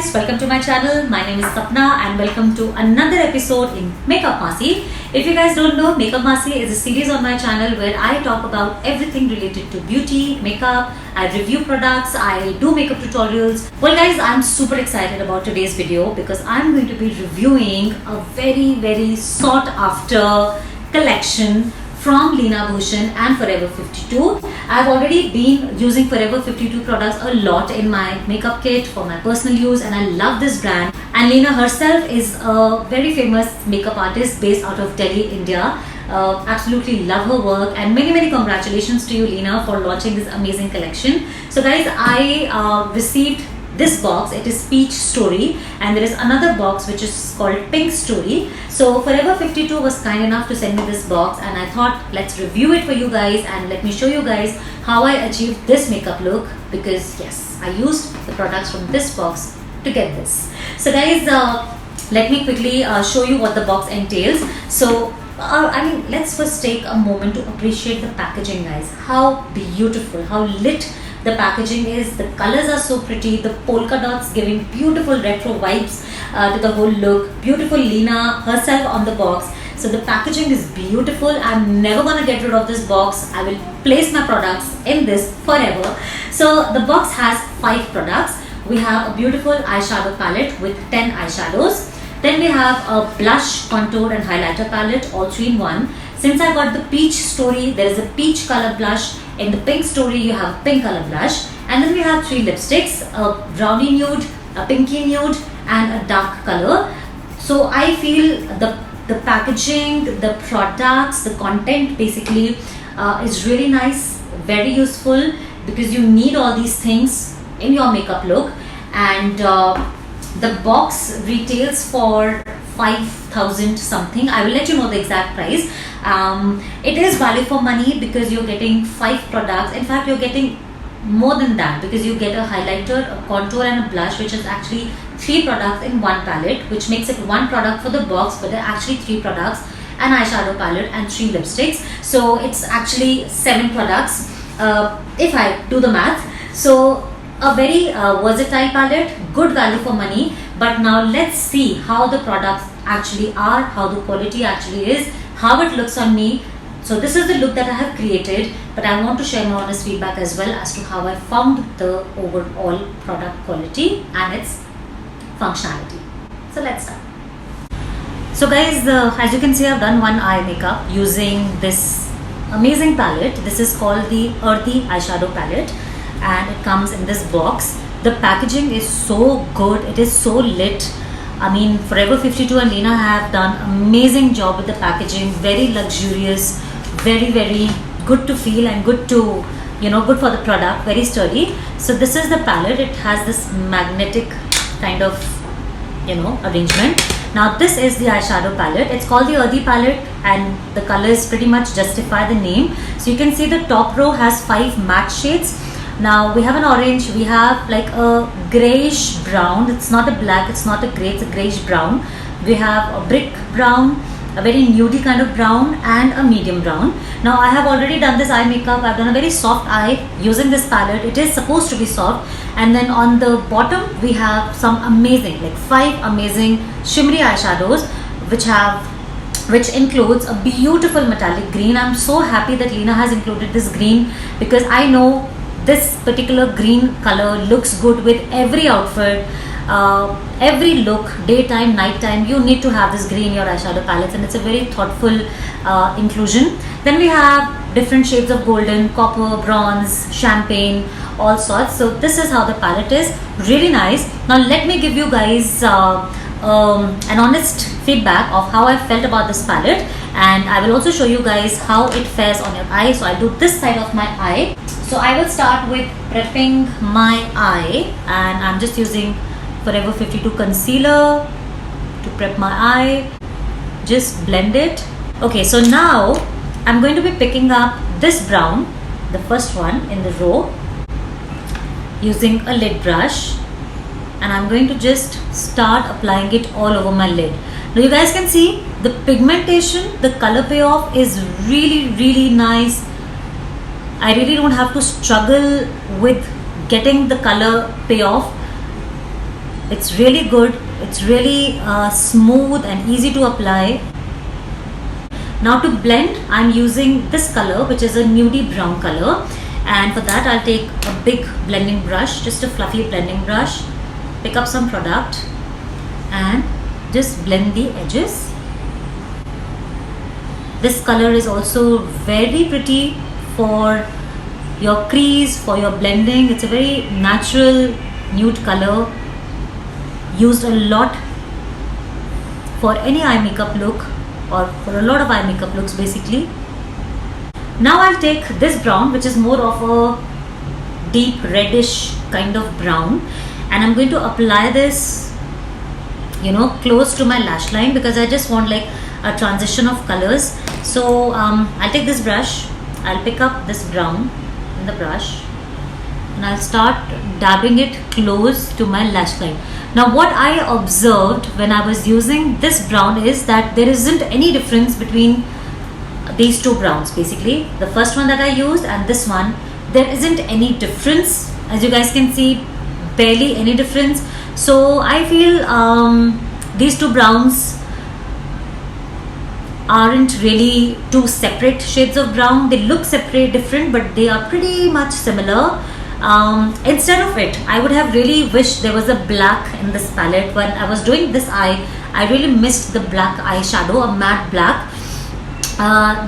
guys, welcome to my channel. My name is Sapna and welcome to another episode in Makeup Masi. If you guys don't know, Makeup Masi is a series on my channel where I talk about everything related to beauty, makeup, I review products, I do makeup tutorials. Well guys, I'm super excited about today's video because I'm going to be reviewing a very sought after collection from Leena Bhushan and Forever 52. I've already been using Forever 52 products a lot in my makeup kit for my personal use and I love this brand. And Leena herself is a very famous makeup artist based out of Delhi, India. Absolutely love her work and many congratulations to you, Leena, for launching this amazing collection. So guys, I received this box. It is Peach Story and there is another box which is called Pink Story. So Forever 52 was kind enough to send me this box and I thought let's review it for you guys and let me show you guys how I achieved this makeup look, because yes, I used the products from this box to get this. So guys, let me quickly show you what the box entails. So let's first take a moment to appreciate the packaging, guys. How beautiful, how lit the packaging is. The colors are so pretty, the polka dots giving beautiful retro vibes to the whole look. Beautiful Leena herself on the box. So the packaging is beautiful. I'm never gonna get rid of this box. I will place my products in this forever. So the box has 5 products. We have a beautiful eyeshadow palette with 10 eyeshadows. Then we have a blush, contour and highlighter palette, all 3 in 1. Since I got the Peach Story, there is a peach color blush. In the Pink Story, you have a pink color blush. And then we have 3 lipsticks, a brownie nude, a pinky nude and a dark color. So I feel the packaging, the products, the content basically is really nice, very useful, because you need all these things in your makeup look. And the box retails for 5,000 something. I will let you know the exact price. It is value for money because you're getting 5 products. In fact, you're getting more than that because you get a highlighter, a contour and a blush, which is actually 3 products in 1 palette, which makes it 1 product for the box, but there are actually 3 products, an eyeshadow palette and 3 lipsticks. So it's actually 7 products if I do the math. So a very versatile palette, good value for money. But now let's see how the products actually are, how the quality actually is, how it looks on me. So this is the look that I have created, but I want to share my honest feedback as well as to how I found the overall product quality and its functionality. So let's start. So guys, as you can see, I've done one eye makeup using this amazing palette. This is called the Earthy Eyeshadow Palette and it comes in this box. The packaging is so good, it is so lit. I mean, Forever 52 and Leena have done amazing job with the packaging, very luxurious, very good to feel and good to, good for the product, very sturdy. So this is the palette. It has this magnetic kind of, arrangement. Now this is the eyeshadow palette. It's called the Earthy palette and the colors pretty much justify the name. So you can see the top row has 5 matte shades. Now we have an orange, we have like a grayish brown. It's not a black, it's not a grey, it's a grayish brown. We have a brick brown, a very nudie kind of brown and a medium brown. Now I have already done this eye makeup. I've done a very soft eye using this palette. It is supposed to be soft. And then on the bottom we have some amazing, like 5 amazing shimmery eyeshadows which includes a beautiful metallic green. I'm so happy that Leena has included this green because I know this particular green color looks good with every outfit, every look, daytime, nighttime. You need to have this green in your eyeshadow palettes and it's a very thoughtful inclusion. Then we have different shades of golden, copper, bronze, champagne, all sorts. So this is how the palette is, really nice. Now let me give you guys an honest feedback of how I felt about this palette, and I will also show you guys how it fares on your eye. So I'll do this side of my eye. So I will start with prepping my eye and I'm just using Forever 52 concealer to prep my eye, just blend it. Okay, so now I'm going to be picking up this brown, the first one in the row, using a lid brush, and I'm going to just start applying it all over my lid. Now you guys can see the pigmentation, the color payoff is really nice. I really don't have to struggle with getting the color payoff. It's really good. It's really smooth and easy to apply. Now to blend, I'm using this color, which is a nudie brown color, and for that I'll take a big blending brush, just a fluffy blending brush, pick up some product and just blend the edges. This color is also very pretty for your crease, for your blending. It's a very natural nude color, used a lot for any eye makeup look, or for a lot of eye makeup looks basically. Now I'll take this brown, which is more of a deep reddish kind of brown, and I'm going to apply this, you know, close to my lash line, because I just want like a transition of colors. So I'll take this brush, I'll pick up this brown in the brush, and I'll start dabbing it close to my lash line. Now what I observed when I was using this brown is that there isn't any difference between these two browns. Basically, the first one that I used and this one, there isn't any difference. As you guys can see, barely any difference. So I feel these two browns aren't really two separate shades of brown. They look separate, different, but they are pretty much similar. Instead of it, I would have really wished there was a black in this palette. When I was doing this eye, I really missed the black eyeshadow, a matte black.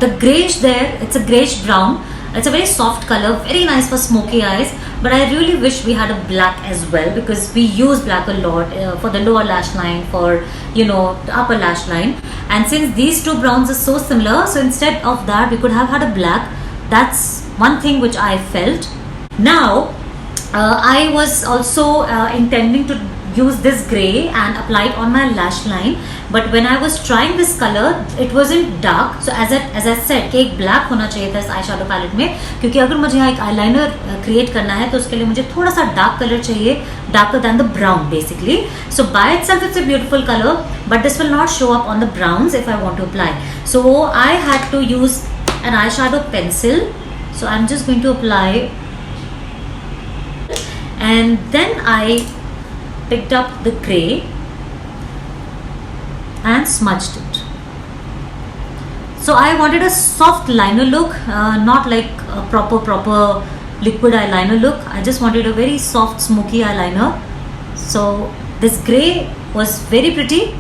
The greyish there, it's a greyish brown. It's a very soft color, very nice for smoky eyes, but I really wish we had a black as well, because we use black a lot for the lower lash line, for, you know, the upper lash line. And since these two browns are so similar, so instead of that we could have had a black. That's one thing which I felt. Now I was also intending to use this grey and apply it on my lash line, but when I was trying this color, it wasn't dark. So as I said कि एक black होना चाहिए था इस eye shadow palette में, क्योंकि अगर मुझे एक eyeliner create करना है तो उसके लिए मुझे थोड़ा सा dark color चाहिए, darker than the brown basically. So by itself it's a beautiful color, but this will not show up on the browns if I want to apply. So I had to use an eyeshadow pencil. So I'm just going to apply, and then I picked up the grey and smudged it. So I wanted a soft liner look, not like a proper liquid eyeliner look. I just wanted a very soft smoky eyeliner. So this grey was very pretty,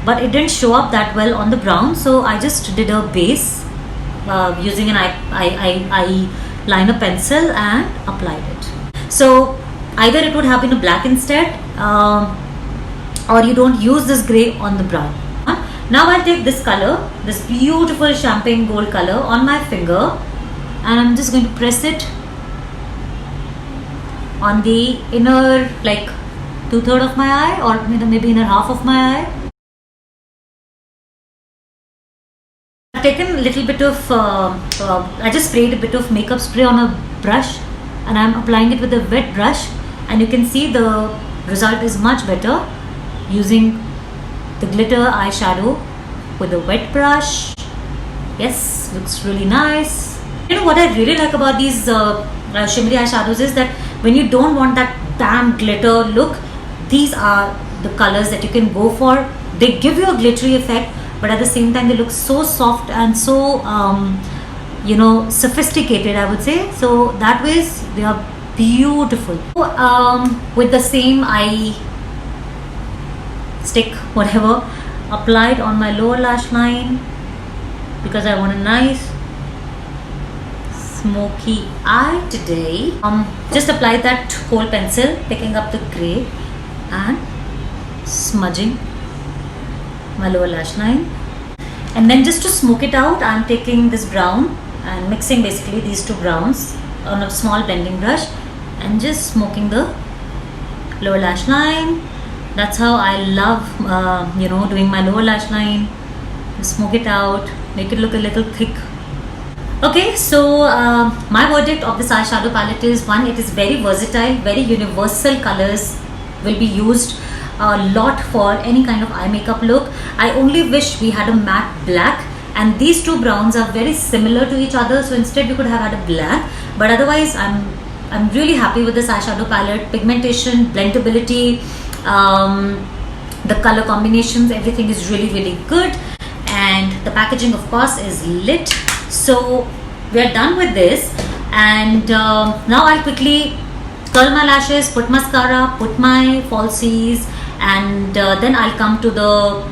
but it didn't show up that well on the brown. So I just did a base using an eyeliner pencil and applied it. So either it would have been a black instead, or you don't use this grey on the brown. Now I'll take this color, this beautiful champagne gold color, on my finger, and I'm just going to press it on the inner, like 2/3 of my eye, or maybe inner half of my eye. I've taken a little bit of, I just sprayed a bit of makeup spray on a brush, and I'm applying it with a wet brush, and you can see the result is much better using the glitter eyeshadow with a wet brush. Yes, looks really nice. You know what I really like about these shimmery eyeshadows is that when you don't want that damn glitter look, these are the colors that you can go for. They give you a glittery effect, but at the same time they look so soft and so you know, sophisticated, I would say. So that ways they are beautiful. With the same eye stick, whatever, applied on my lower lash line, because I want a nice smoky eye today. Just apply that kohl pencil, picking up the grey and smudging my lower lash line. And then just to smoke it out, I'm taking this brown and mixing basically these two browns on a small blending brush and just smoking the lower lash line. That's how I love you know, doing my lower lash line. Smoke it out, make it look a little thick. Okay, so my verdict of this eyeshadow palette is, one, it is very versatile, very universal colors will be used a lot for any kind of eye makeup look. I only wish we had a matte black, and these two browns are very similar to each other, so instead we could have had a black. But otherwise I'm really happy with this eyeshadow palette. Pigmentation, blendability, The color combinations, everything is really good, and the packaging of course is lit. So we are done with this, and now I'll quickly curl my lashes, put mascara, put my falsies, and then I'll come to the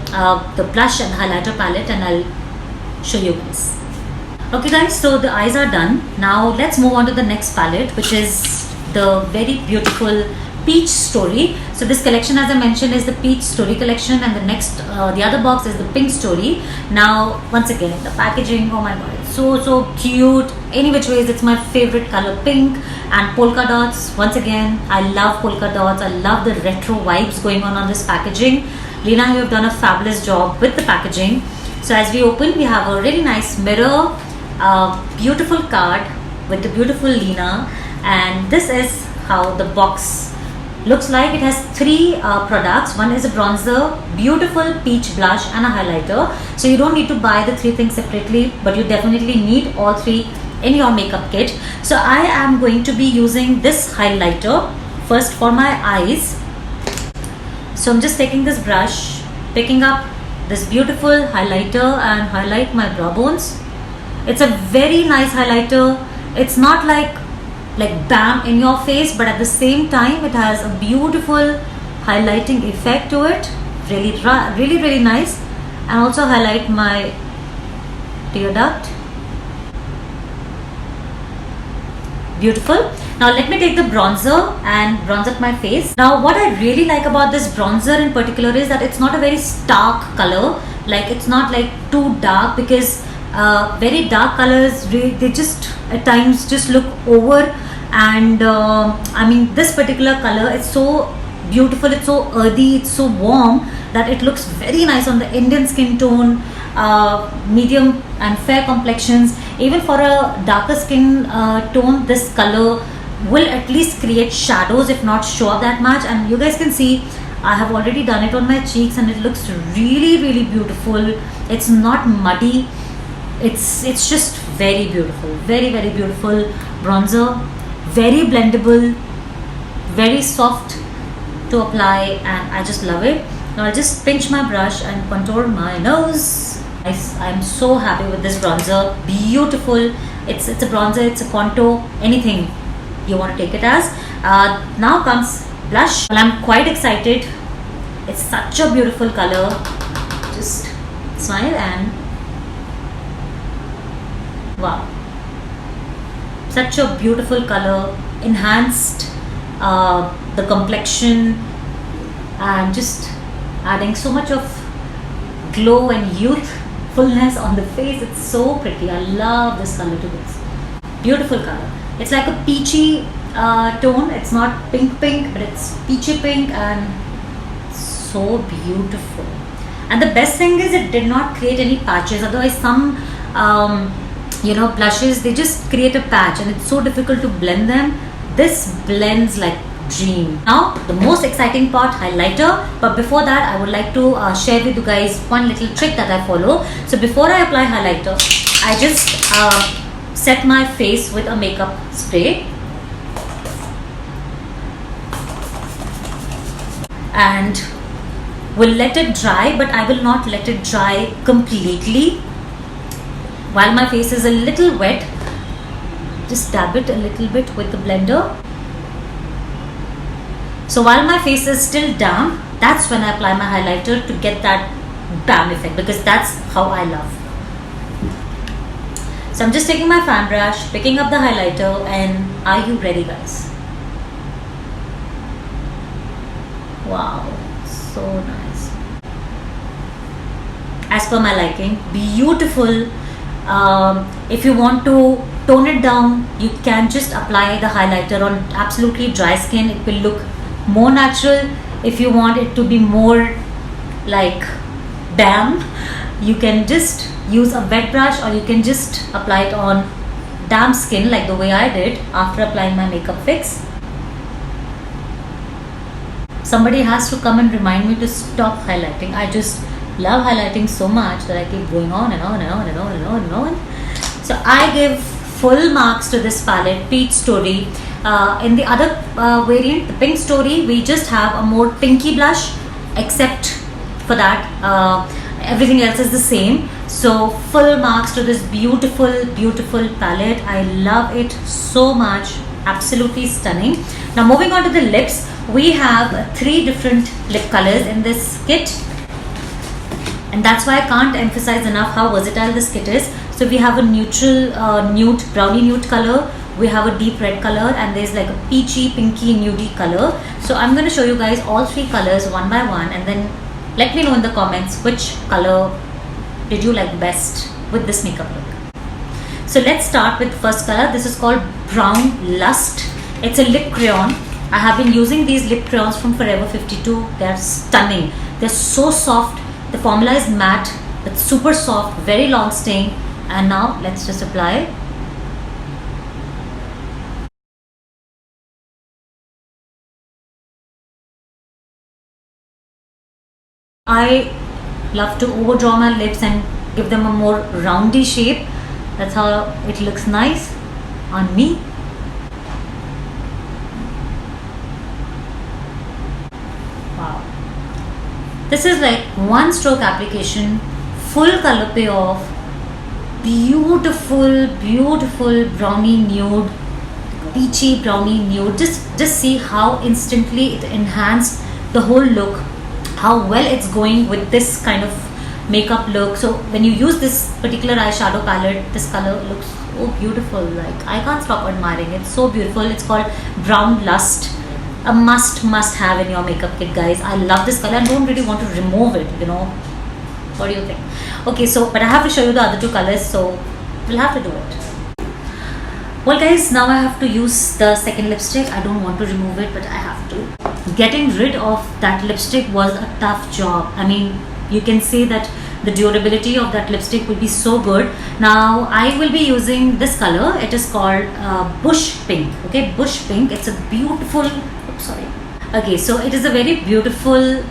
blush and highlighter palette and I'll show you guys. Okay guys, so the eyes are done. Now let's move on to the next palette, which is the very beautiful Peach Story. So this collection, as I mentioned, is the Peach Story collection, and the next the other box is the Pink Story. Now once again, the packaging, oh my god, it's so cute. Any which ways, it's my favorite color, pink, and polka dots. Once again, I love polka dots. I love the retro vibes going on this packaging. Lena, you have done a fabulous job with the packaging. So as we open, we have a really nice mirror, beautiful card with the beautiful Lena, and this is how the box looks like. It has 3 products. One is a bronzer, beautiful peach blush, and a highlighter. So you don't need to buy the 3 things separately, but you definitely need all 3 in your makeup kit. So I am going to be using this highlighter first for my eyes. So I'm just taking this brush, picking up this beautiful highlighter and highlight my brow bones. It's a very nice highlighter. It's not like bam in your face, but at the same time it has a beautiful highlighting effect to it. Really nice. And also highlight my tear duct. Beautiful. Now let me take the bronzer and bronze up my face. Now what I really like about this bronzer in particular is that it's not a very stark color. Like, it's not like too dark, because very dark colors, they just at times just look over. And I mean, this particular color is so beautiful, it's so earthy, it's so warm that it looks very nice on the Indian skin tone, medium and fair complexions. Even for a darker skin tone, this color will at least create shadows, if not show up that much. And you guys can see I have already done it on my cheeks, and it looks really beautiful. It's not muddy. It's just very beautiful, very beautiful bronzer. Very blendable, very soft to apply, and I just love it. Now I'll just pinch my brush and contour my nose. I'm so happy with this bronzer. Beautiful. It's a bronzer, it's a contour, anything you want to take it as. Now comes blush. Well, I'm quite excited. It's such a beautiful color. Just smile and wow. Such a beautiful color, enhanced the complexion, and just adding so much of glow and youthfulness on the face. It's so pretty. I love this color to bits. Beautiful color. It's like a peachy tone. It's not pink, but it's peachy pink, and so beautiful. And the best thing is, it did not create any patches. Otherwise, some blushes, they just create a patch and it's so difficult to blend them. This blends like dream. Now the most exciting part, highlighter. But before that, I would like to share with you guys one little trick that I follow. So before I apply highlighter, I just set my face with a makeup spray, and will let it dry, but I will not let it dry completely. While my face is a little wet, just dab it a little bit with the blender. So while my face is still damp, that's when I apply my highlighter to get that bam effect, because that's how I love. So I'm just taking my fan brush, picking up the highlighter, and are you ready, guys? Wow, so nice. As per my liking, beautiful. If you want to tone it down, you can just apply the highlighter on absolutely dry skin. It will look more natural. If you want it to be more like bam, you can just use a wet brush, or you can just apply it on damp skin like the way I did after applying my makeup fix. Somebody has to come and remind me to stop highlighting. I just love highlighting so much that I keep going on and on and on. So I give full marks to this palette, Peach Story. In the other variant, the Pink Story, we just have a more pinky blush, except for that everything else is the same. So full marks to this beautiful palette. I love it so much, absolutely stunning. Now moving on to the lips, we have 3 different lip colors in this kit, and that's why I can't emphasize enough how versatile this kit is. So we have a neutral nude, brownie nude color, we have a deep red color, and there's like a peachy pinky nudie color. So I'm going to show you guys all 3 colors one by one, and then let me know in the comments which color did you like best with this makeup look. So let's start with the first color. This is called Brown Lust. It's a lip crayon. I have been using these lip crayons from Forever 52. They're stunning. They're so soft. The formula is matte. It's super soft, very long staying. And now let's just apply. I love to overdraw my lips and give them a more roundy shape. That's how it looks nice on me. Wow. This is like one stroke application, full color payoff, beautiful brownie nude, peachy brownie nude. Just see how instantly it enhanced the whole look, how well it's going with this kind of makeup look. So when you use this particular eyeshadow palette, this color looks so beautiful. Like, I can't stop admiring it. So beautiful. It's called Brown Lust. A must have in your makeup kit, guys. I love this color and don't really want to remove it, you know. What do you think? Okay, so but I have to show you the other 2 colors, so we'll have to do it. Well guys, now I have to use the second lipstick. I don't want to remove it, but I have to. Getting rid of that lipstick was a tough job. I mean, you can say that the durability of that lipstick will be so good. Now I will be using this color. It is called Bush Pink. Okay, Bush Pink. It's a beautiful, oops, sorry. Okay, so it is a very beautiful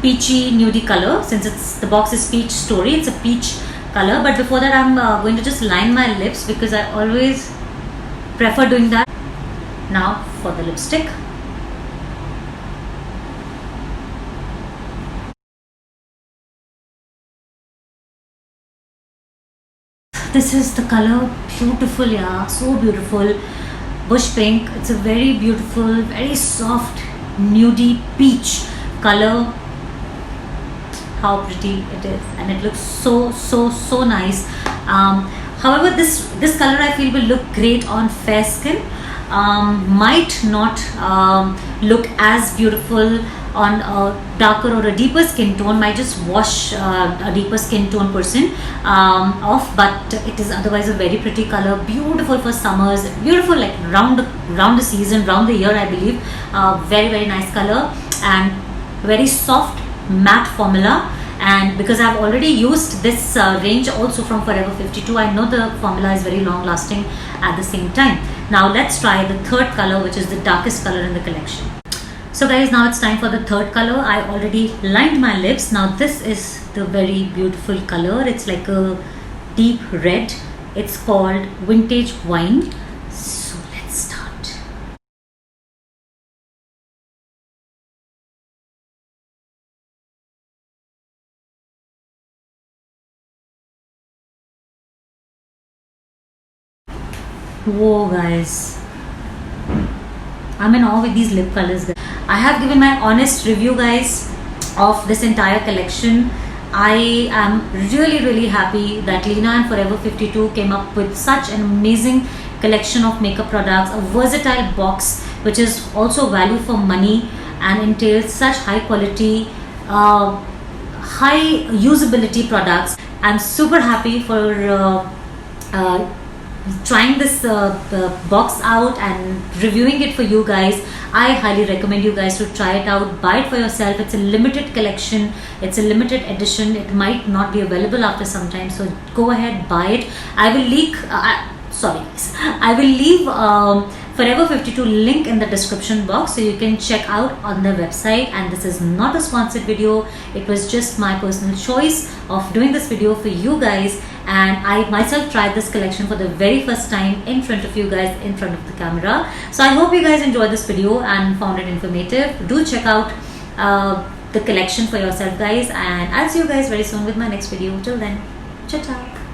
peachy nudie color. Since the box is Peach Story, it's a peach color. But before that, I'm going to just line my lips because I always prefer doing that. Now for the lipstick. This is the color, beautiful, yeah, so beautiful. Bush Pink. It's a very beautiful, very soft, nudie peach color. How pretty it is, and it looks so nice. However, this color I feel will look great on fair skin. Might not look as beautiful on a darker or a deeper skin tone. Might just wash a deeper skin tone person off, but it is otherwise a very pretty color. Beautiful for summers, beautiful like round the season, round the year, I believe. Very nice color and very soft matte formula. And because I've already used this range also from Forever 52, I know the formula is very long lasting at the same time. Now let's try the third color, which is the darkest color in the collection. So guys, now it's time for the third color. I already lined my lips. Now this is the very beautiful color. It's like a deep red. It's called Vintage Wine. So let's start. Whoa guys, I'm in awe with these lip colors. I have given my honest review guys of this entire collection. I am really happy that Lena and Forever 52 came up with such an amazing collection of makeup products, a versatile box which is also value for money and entails such high quality, high usability products. I'm super happy for trying this box out and reviewing it for you guys. I highly recommend you guys to try it out, buy it for yourself. It's a limited collection, it's a limited edition. It might not be available after some time, so go ahead, buy it. I will leave Forever 52 link in the description box so you can check out on the website. And this is not a sponsored video, it was just my personal choice of doing this video for you guys. and I myself tried this collection for the very first time in front of you guys, in front of the camera. So I hope you guys enjoyed this video and found it informative. Do check out the collection for yourself, guys, and I'll see you guys very soon with my next video. Till then, ciao ciao.